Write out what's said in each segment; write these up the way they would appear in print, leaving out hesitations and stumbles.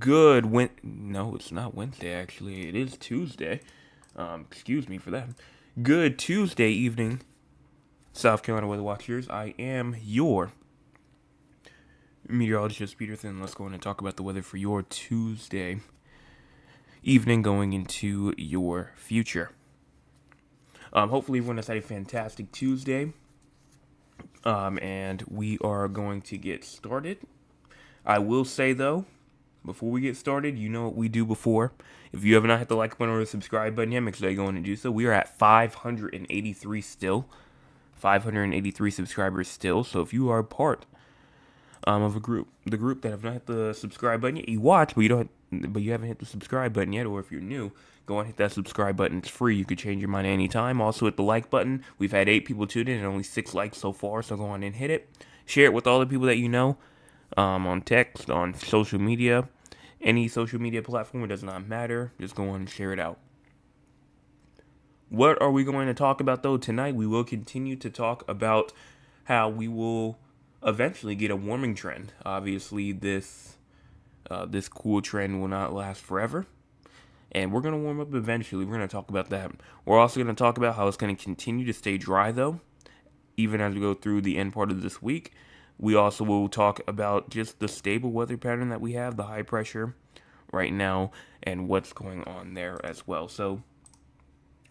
No, it's not Wednesday, actually. It is Tuesday. Excuse me for that. Good Tuesday evening, South Carolina weather watchers. I am your meteorologist, Peterson. Let's go in and talk about the weather for your Tuesday evening going into your future. Hopefully everyone has had a fantastic Tuesday. And we are going to get started. I will say, though, before we get started, you know what we do before. If you have not hit the like button or the subscribe button yet, make sure you go in and do so. We are at 583 still. 583 subscribers still. So if you are part of the group that have not hit the subscribe button yet, you watch, but you haven't hit the subscribe button yet, or if you're new, go and hit that subscribe button. It's free. You could change your mind anytime. Also, hit the like button. We've had 8 people tune in and only 6 likes so far, so go on and hit it. Share it with all the people that you know, on text, on social media, any social media platform. It does not matter. Just go on and share it out. What are we going to talk about, though, tonight? We will continue to talk about how we will eventually get a warming trend. Obviously, this cool trend will not last forever, and we're going to warm up eventually. We're going to talk about that. We're also going to talk about how it's going to continue to stay dry, though, even as we go through the end part of this week. We also will talk about just the stable weather pattern that we have, the high pressure right now, and what's going on there as well. So,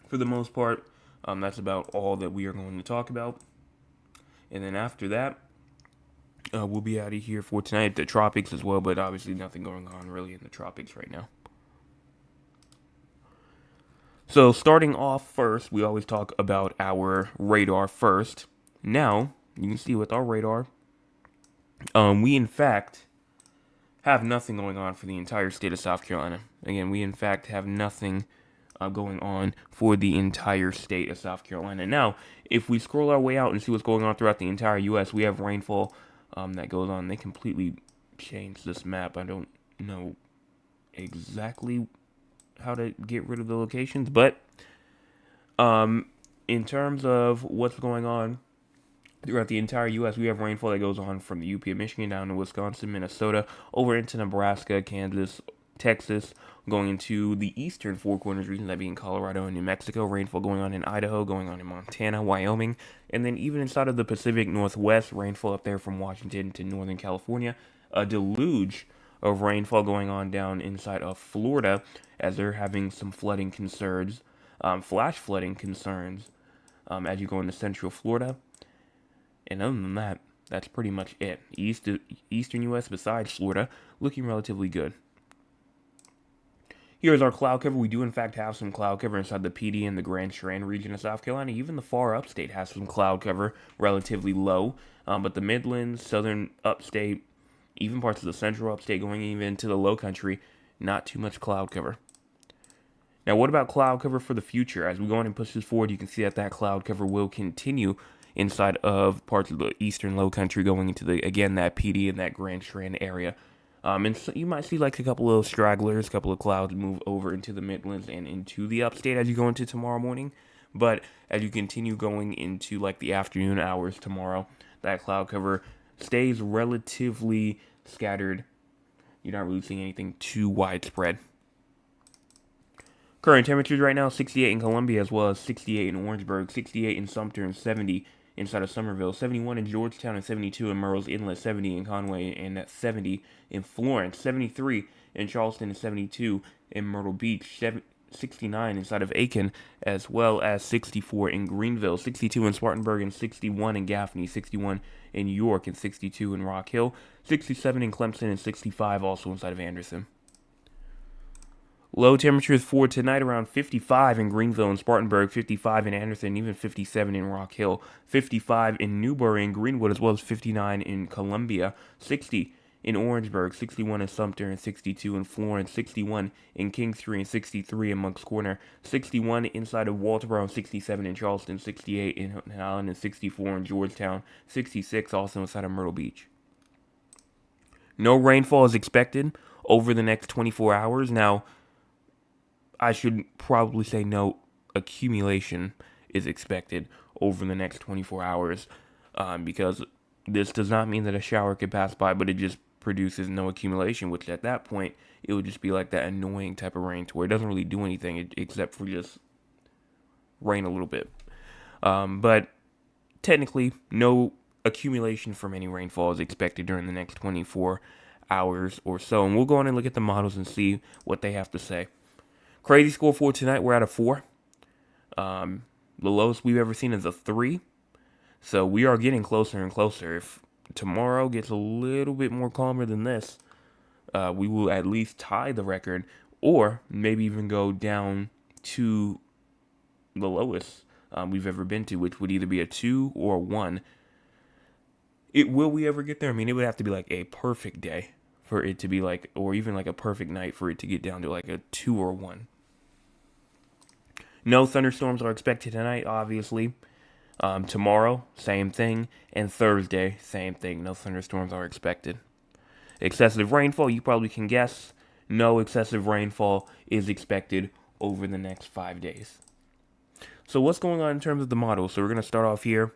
for the most part, that's about all that we are going to talk about. And then after that, we'll be out of here for tonight. The tropics as well, but obviously nothing going on really in the tropics right now. So starting off first, we always talk about our radar first. Now, you can see with our radar, we in fact have nothing going on for the entire state of South Carolina. Again, we in fact have nothing going on for the entire state of South Carolina. Now, if we scroll our way out and see what's going on throughout the entire U.S., we have rainfall that goes on. They completely changed this map. I don't know exactly how to get rid of the locations, but in terms of what's going on throughout the entire U.S., we have rainfall that goes on from the UP of Michigan down to Wisconsin, Minnesota, over into Nebraska, Kansas, Texas, going into the eastern Four Corners region, that being Colorado and New Mexico. Rainfall going on in Idaho, going on in Montana, Wyoming, and then even inside of the Pacific Northwest, rainfall up there from Washington to Northern California. A deluge of rainfall going on down inside of Florida, as they're having some flooding concerns, flash flooding concerns, as you go into Central Florida. And other than that, that's pretty much it. Eastern U.S. besides Florida, looking relatively good. Here's our cloud cover. We do, in fact, have some cloud cover inside the PD and the Grand Strand region of South Carolina. Even the far upstate has some cloud cover, relatively low. But the Midlands, southern upstate, even parts of the central upstate, going even into the low country, not too much cloud cover. Now, what about cloud cover for the future? As we go on and push this forward, you can see that cloud cover will continue inside of parts of the eastern low country, going into that PD and that Grand Strand area. And so you might see like a couple of stragglers, a couple of clouds move over into the Midlands and into the upstate as you go into tomorrow morning. But as you continue going into like the afternoon hours tomorrow, that cloud cover stays relatively scattered. You're not really seeing anything too widespread. Current temperatures right now, 68 in Columbia, as well as 68 in Orangeburg, 68 in Sumter, and 70 inside of Somerville, 71 in Georgetown, and 72 in Murrells Inlet, 70 in Conway, and 70 in Florence, 73 in Charleston, and 72 in Myrtle Beach, 69 inside of Aiken, as well as 64 in Greenville, 62 in Spartanburg, and 61 in Gaffney, 61 in York, and 62 in Rock Hill, 67 in Clemson, and 65 also inside of Anderson. Low temperatures for tonight around 55 in Greenville and Spartanburg, 55 in Anderson, even 57 in Rock Hill, 55 in Newberry and Greenwood, as well as 59 in Columbia, 60 in Orangeburg, 61 in Sumter, and 62 in Florence, 61 in Kingstree, and 63 in Moncks Corner, 61 inside of Walterboro, 67 in Charleston, 68 in Houghton Island, and 64 in Georgetown, 66 also inside of Myrtle Beach. No rainfall is expected over the next 24 hours. Now, I should probably say no accumulation is expected over the next 24 hours, because this does not mean that a shower could pass by, but it just produces no accumulation, which at that point it would just be like that annoying type of rain to where it doesn't really do anything except for just rain a little bit. But technically, no accumulation from any rainfall is expected during the next 24 hours or so. And we'll go on and look at the models and see what they have to say. Crazy score for tonight, we're at a 4. The lowest we've ever seen is a 3. So we are getting closer and closer. If tomorrow gets a little bit more calmer than this, we will at least tie the record or maybe even go down to the lowest we've ever been to, which would either be a 2 or a 1. Will we ever get there? I mean, it would have to be like a perfect day for it to be like, or even like a perfect night for it to get down to like a 2 or 1. No thunderstorms are expected tonight, obviously. Tomorrow, same thing. And Thursday, same thing. No thunderstorms are expected. Excessive rainfall, you probably can guess. No excessive rainfall is expected over the next 5 days. So what's going on in terms of the model? So we're going to start off here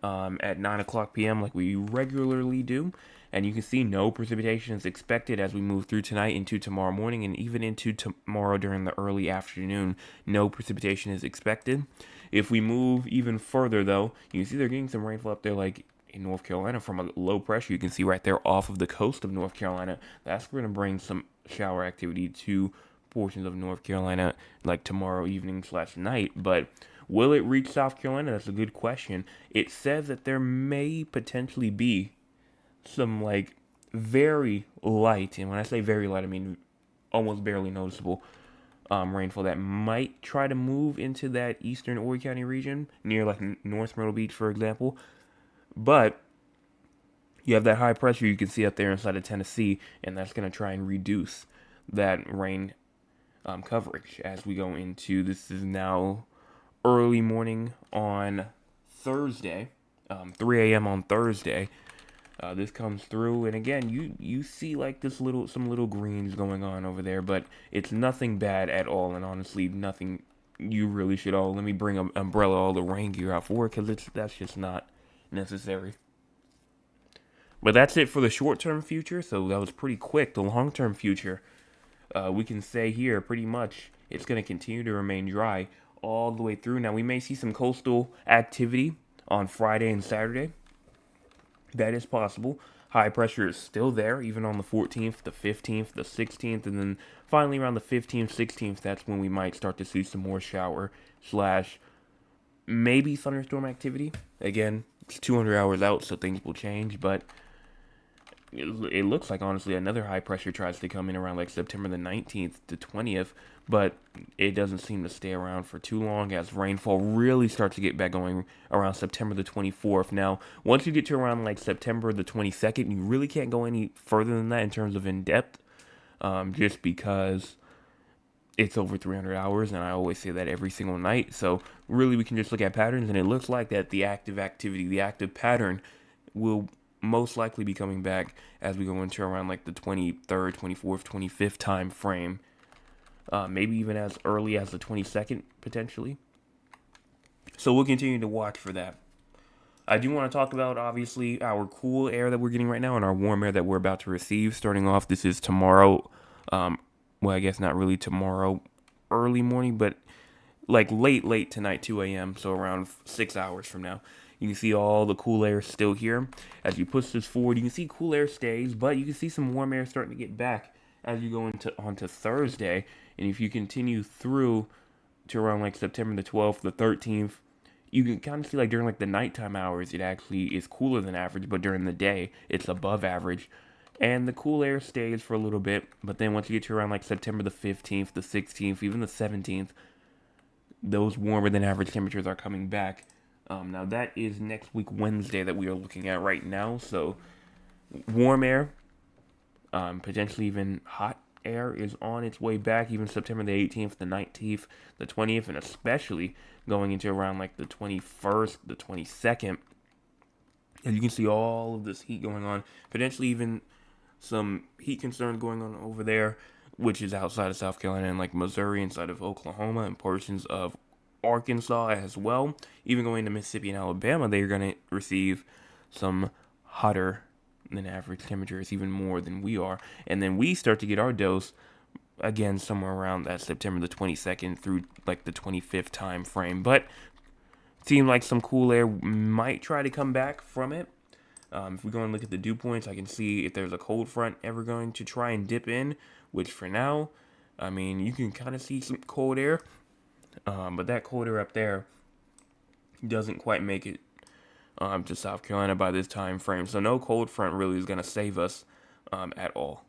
at 9 o'clock p.m. like we regularly do. And you can see no precipitation is expected as we move through tonight into tomorrow morning and even into tomorrow during the early afternoon. No precipitation is expected. If we move even further, though, you can see they're getting some rainfall up there like in North Carolina from a low pressure. You can see right there off of the coast of North Carolina. That's going to bring some shower activity to portions of North Carolina like tomorrow evening/night. But will it reach South Carolina? That's a good question. It says that there may potentially be some like very light, and when I say very light, I mean almost barely noticeable rainfall that might try to move into that eastern Horry County region near like North Myrtle Beach, for example. But you have that high pressure you can see up there inside of Tennessee, and that's going to try and reduce that rain coverage as we go into, this is now early morning on Thursday, 3 a.m. on Thursday. This comes through, and again, you see like some little greens going on over there, but it's nothing bad at all, and honestly, nothing you really should let me bring an umbrella, all the rain gear out for, because that's just not necessary. But that's it for the short-term future, so that was pretty quick. The long-term future, we can say here pretty much it's going to continue to remain dry all the way through. Now, we may see some coastal activity on Friday and Saturday. That is possible. High pressure is still there, even on the 14th, the 15th, the 16th, and then finally around the 15th, 16th, that's when we might start to see some more shower / maybe thunderstorm activity. Again, it's 200 hours out, so things will change, but it looks like, honestly, another high pressure tries to come in around like September the 19th to 20th, but it doesn't seem to stay around for too long as rainfall really starts to get back going around September the 24th. Now, once you get to around like September the 22nd, you really can't go any further than that in terms of in-depth, just because it's over 300 hours, and I always say that every single night. So really, we can just look at patterns, and it looks like that the active activity, the active pattern will most likely be coming back as we go into around like the 23rd, 24th, 25th time frame. Maybe even as early as the 22nd, potentially. So we'll continue to watch for that. I do want to talk about, obviously, our cool air that we're getting right now and our warm air that we're about to receive. Starting off, this is tomorrow. Well, I guess not really tomorrow early morning, but like late tonight, 2 a.m., so around 6 hours from now. You can see all the cool air still here. As you push this forward, you can see cool air stays, but you can see some warm air starting to get back as you go onto Thursday. And if you continue through to around like September the 12th, the 13th, you can kind of see like during like the nighttime hours, it actually is cooler than average, but during the day, it's above average. And the cool air stays for a little bit, but then once you get to around like September the 15th, the 16th, even the 17th, those warmer than average temperatures are coming back. Now that is next week Wednesday that we are looking at right now. So warm air, potentially even hot air is on its way back. Even September the 18th, the 19th, the 20th, and especially going into around like the 21st, the 22nd. And you can see all of this heat going on. Potentially even some heat concerns going on over there, which is outside of South Carolina and like Missouri, inside of Oklahoma, and portions of Arkansas as well. Even going to Mississippi and Alabama, they're going to receive some hotter than average temperature. It's even more than we are. And then we start to get our dose again somewhere around that September the 22nd through like the 25th time frame. But it seemed like some cool air might try to come back from it. If we go and look at the dew points, I can see if there's a cold front ever going to try and dip in, which for now, I mean, you can kind of see some cold air, but that cold air up there doesn't quite make it to South Carolina by this time frame. So no cold front really is going to save us at all.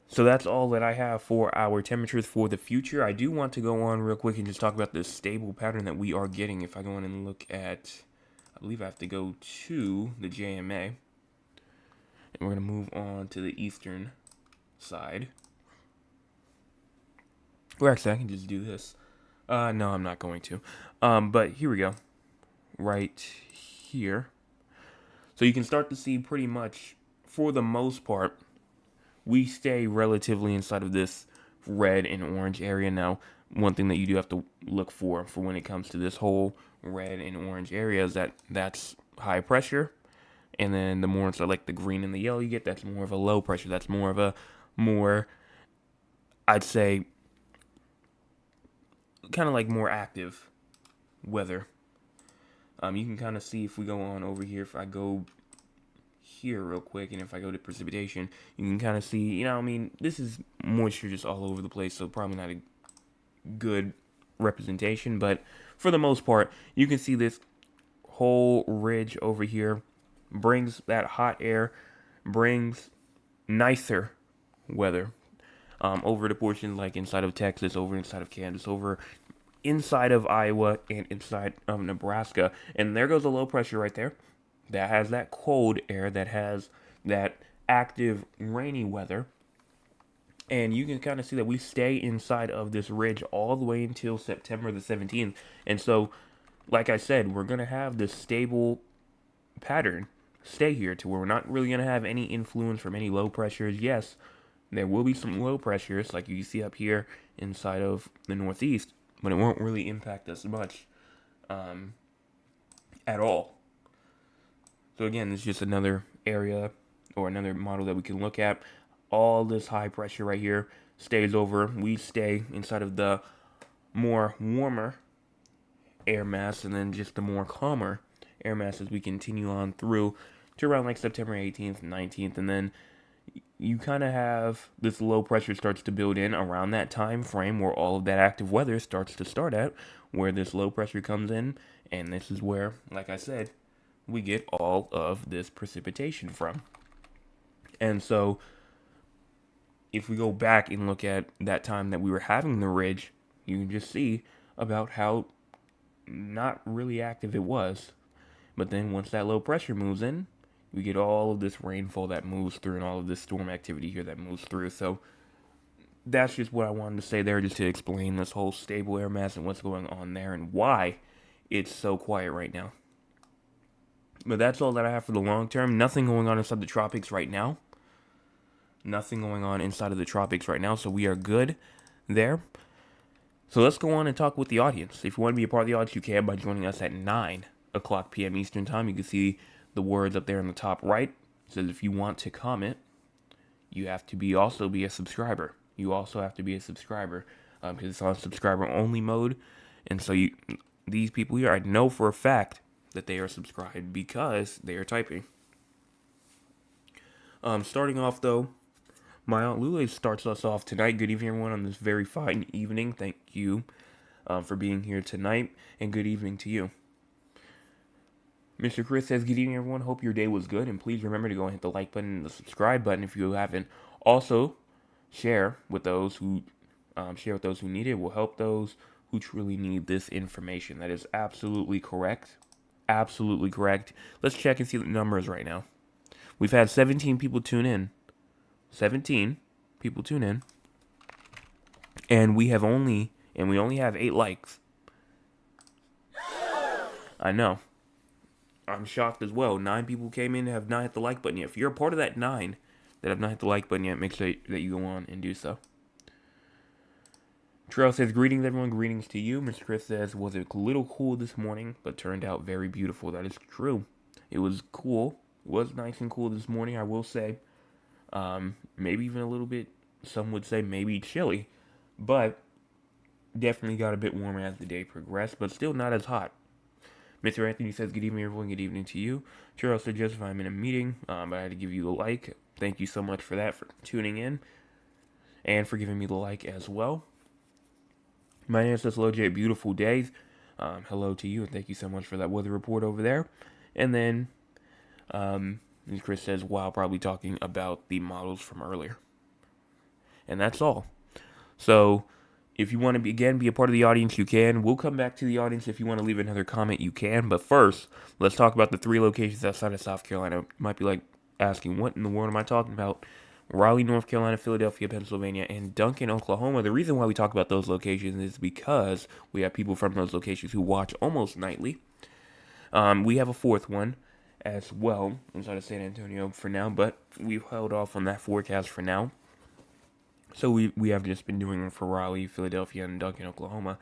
So that's all that I have for our temperatures for the future. I do want to go on real quick and just talk about this stable pattern that we are getting. If I go in and look at, I believe I have to go to the JMA. And we're going to move on to the eastern side. Or actually, I can just do this. No, I'm not going to. But here we go. Right here. So you can start to see pretty much, for the most part, we stay relatively inside of this red and orange area. Now, one thing that you do have to look for when it comes to this whole red and orange area is that's high pressure. And then the more it's like the green and the yellow you get, that's more of a low pressure. That's more of a I'd say, kind of like more active weather. You can kind of see if we go on over here, if I go here real quick, and if I go to precipitation, you can kind of see, I mean, this is moisture just all over the place, so probably not a good representation, but for the most part, you can see this whole ridge over here brings that hot air, brings nicer weather over the portions like inside of Texas, over inside of Kansas, over inside of Iowa, and inside of Nebraska. And there goes a low pressure right there that has that cold air, that has that active rainy weather. And you can kind of see that we stay inside of this ridge all the way until September the 17th. And so, like I said, we're going to have this stable pattern stay here to where we're not really going to have any influence from any low pressures. Yes, there will be some low pressures like you see up here inside of the Northeast, but it won't really impact us much at all. So again, it's just another area or another model that we can look at. All this high pressure right here stays over. We stay inside of the more warmer air mass, and then just the more calmer air mass as we continue on through to around like September 18th, 19th, and then you kind of have this low pressure starts to build in around that time frame where all of that active weather starts to start at, where this low pressure comes in, and this is where, like I said, we get all of this precipitation from. And so if we go back and look at that time that we were having the ridge, you can just see about how not really active it was. But then once that low pressure moves in, we get all of this rainfall that moves through and all of this storm activity here that moves through. So that's just what I wanted to say there, just to explain this whole stable air mass and what's going on there and why it's so quiet right now. But that's all that I have for the long term. Nothing going on inside the tropics right now. Nothing going on inside of the tropics right now, so we are good there. So let's go on and talk with the audience. If you want to be a part of the audience, you can by joining us at 9 o'clock p.m. Eastern Time. You can see the words up there in the top right. It says if you want to comment, you have to also be a subscriber. You also have to be a subscriber because it's on subscriber only mode. And so these people here, I know for a fact that they are subscribed because they are typing. Starting off though, my Aunt Lule starts us off tonight. Good evening, everyone, on this very fine evening. Thank you for being here tonight, and good evening to you. Mr. Chris says, good evening, everyone. Hope your day was good, and please remember to go and hit the like button and the subscribe button if you haven't. Also, share with those who need it. It will help those who truly need this information. That is absolutely correct. Absolutely correct. Let's check and see the numbers right now. We've had 17 people tune in. 17 people tune in. And we only have 8 likes. I know. I'm shocked as well. 9 people came in and have not hit the like button yet. If you're a part of that 9 that have not hit the like button yet, make sure that you go on and do so. Trail says, greetings everyone, greetings to you. Mr. Chris says, was it a little cool this morning, but turned out very beautiful. That is true. It was cool. It was nice and cool this morning, I will say. Maybe even a little bit, some would say maybe chilly, but definitely got a bit warmer as the day progressed, but still not as hot. Mr. Anthony says, good evening, everyone. Good evening to you. Charles suggests if I'm in a meeting, but I had to give you the like. Thank you so much for that, for tuning in, and for giving me the like as well. My name says, hello, Jay. Beautiful day. Hello to you, and thank you so much for that weather report over there. And then, Chris says, wow, probably talking about the models from earlier. And that's all. So, if you want to be a part of the audience, you can. We'll come back to the audience. If you want to leave another comment, you can. But first, let's talk about the 3 locations outside of South Carolina. You might be like asking, what in the world am I talking about? Raleigh, North Carolina, Philadelphia, Pennsylvania, and Duncan, Oklahoma. The reason why we talk about those locations is because we have people from those locations who watch almost nightly. We have a 4th one as well inside of San Antonio for now, but we've held off on that forecast for now. So we have just been doing them for Raleigh, Philadelphia, and Duncan, Oklahoma.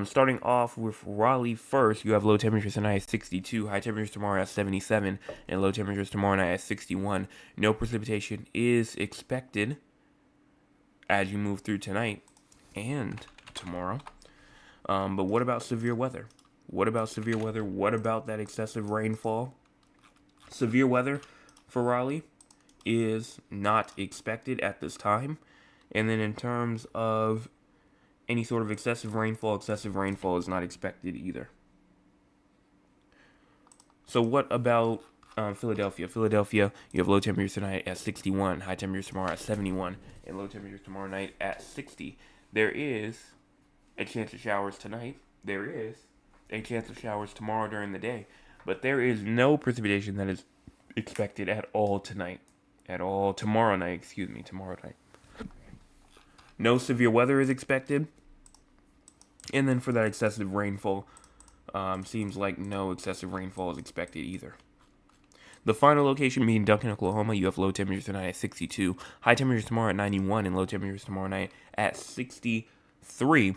Starting off with Raleigh first, you have low temperatures tonight at 62, high temperatures tomorrow at 77, and low temperatures tomorrow night at 61. No precipitation is expected as you move through tonight and tomorrow. But what about severe weather? What about severe weather? What about that excessive rainfall? Severe weather for Raleigh is not expected at this time. And then in terms of any sort of excessive rainfall is not expected either. So what about Philadelphia? Philadelphia, you have low temperatures tonight at 61, high temperatures tomorrow at 71, and low temperatures tomorrow night at 60. There is a chance of showers tonight. There is a chance of showers tomorrow during the day. But there is no precipitation that is expected at all tonight. Tomorrow night. No severe weather is expected. And then for that excessive rainfall, seems like no excessive rainfall is expected either. The final location being Duncan, Oklahoma, you have low temperatures tonight at 62, high temperatures tomorrow at 91, and low temperatures tomorrow night at 63.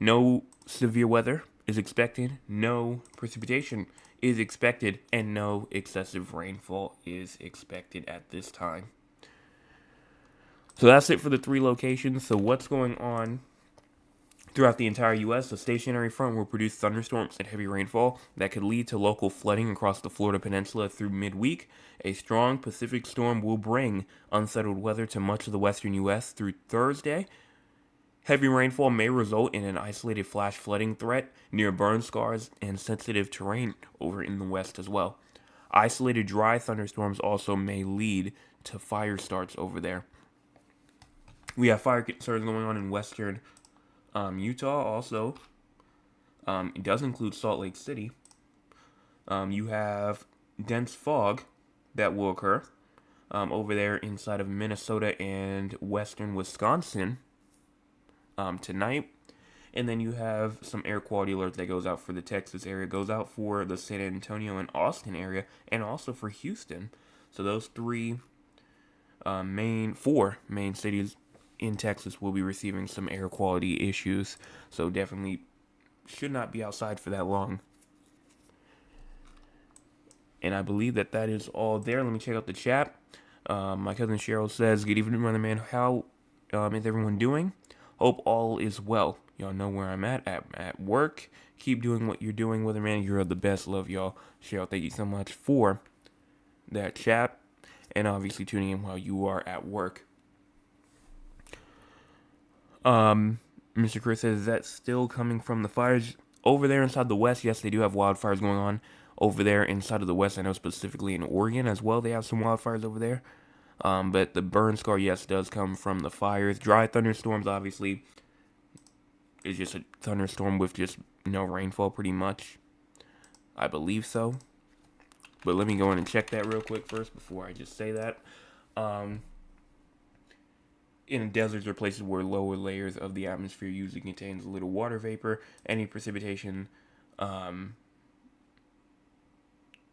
No severe weather is expected, no precipitation is expected, and no excessive rainfall is expected at this time. So that's it for the 3 locations. So what's going on throughout the entire U.S., a stationary front will produce thunderstorms and heavy rainfall that could lead to local flooding across the Florida Peninsula through midweek. A strong Pacific storm will bring unsettled weather to much of the western U.S. through Thursday. Heavy rainfall may result in an isolated flash flooding threat near burn scars and sensitive terrain over in the west as well. Isolated dry thunderstorms also may lead to fire starts over there. We have fire concerns going on in western Utah also. It does include Salt Lake City. You have dense fog that will occur over there inside of Minnesota and western Wisconsin tonight. And then you have some air quality alerts that goes out for the Texas area, goes out for the San Antonio and Austin area, and also for Houston. So those 4 main cities in Texas will be receiving some air quality issues, so definitely should not be outside for that long. And I believe that is all there. Let me check out the chat. My cousin Cheryl says, good evening, brother man. How is everyone doing? Hope all is well. Y'all know where I'm at work. Keep doing what you're doing, brother man. You're the best. Love y'all. Cheryl, thank you so much for that chat, and obviously tuning in while you are at work. Mr. Chris says, is that still coming from the fires over there inside the west? Yes, they do have wildfires going on over there inside of the west. I know specifically in Oregon as well, they have some wildfires over there. But the burn scar, yes, does come from the fires. Dry thunderstorms, obviously, is just a thunderstorm with just no rainfall pretty much. I believe so. But let me go in and check that real quick first before I just say that. In deserts or places where lower layers of the atmosphere usually contains little water vapor, any precipitation, thunder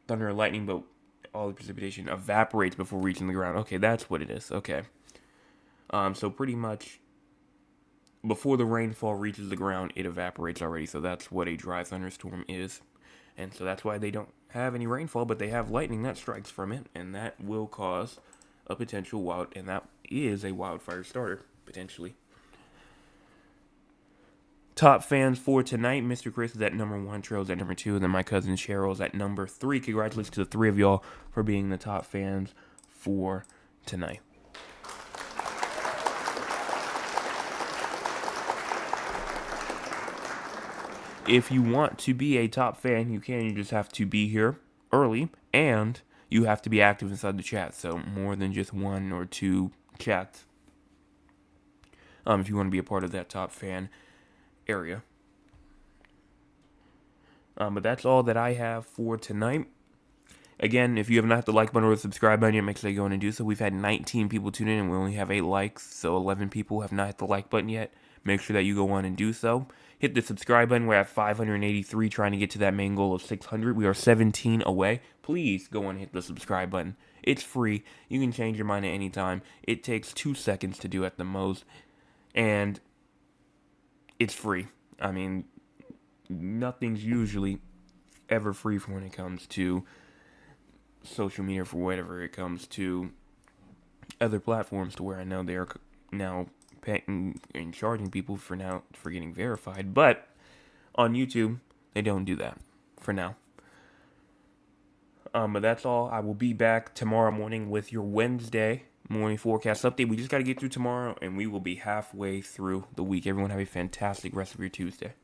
or lightning, but all the precipitation evaporates before reaching the ground. Okay, that's what it is. Okay. So pretty much before the rainfall reaches the ground, it evaporates already. So that's what a dry thunderstorm is. And so that's why they don't have any rainfall, but they have lightning that strikes from it, and that will cause a potential and that is a wildfire starter, potentially. Top fans for tonight, Mr. Chris is at number 1, Trail's at number 2, and then my cousin Cheryl's at number 3. Congratulations to the 3 of y'all for being the top fans for tonight. If you want to be a top fan, you can. You just have to be here early, and you have to be active inside the chat. So more than just 1 or 2 chats. If you want to be a part of that top fan area. But that's all that I have for tonight. Again, if you have not hit the like button or the subscribe button yet, make sure you go in and do so. We've had 19 people tune in, and we only have 8 likes, so 11 people have not hit the like button yet. Make sure that you go on and do so. Hit the subscribe button. We're at 583, trying to get to that main goal of 600. We are 17 away. Please go on and hit the subscribe button. It's free. You can change your mind at any time. It takes 2 seconds to do at the most, and it's free. I mean, nothing's usually ever free when it comes to social media, for whatever it comes to other platforms, to where I know they are now paying and charging people for getting verified, but on YouTube they don't do that for now. But that's all. I will be back tomorrow morning with your Wednesday morning forecast update. We just got to get through tomorrow, and we will be halfway through the week. Everyone have a fantastic rest of your Tuesday.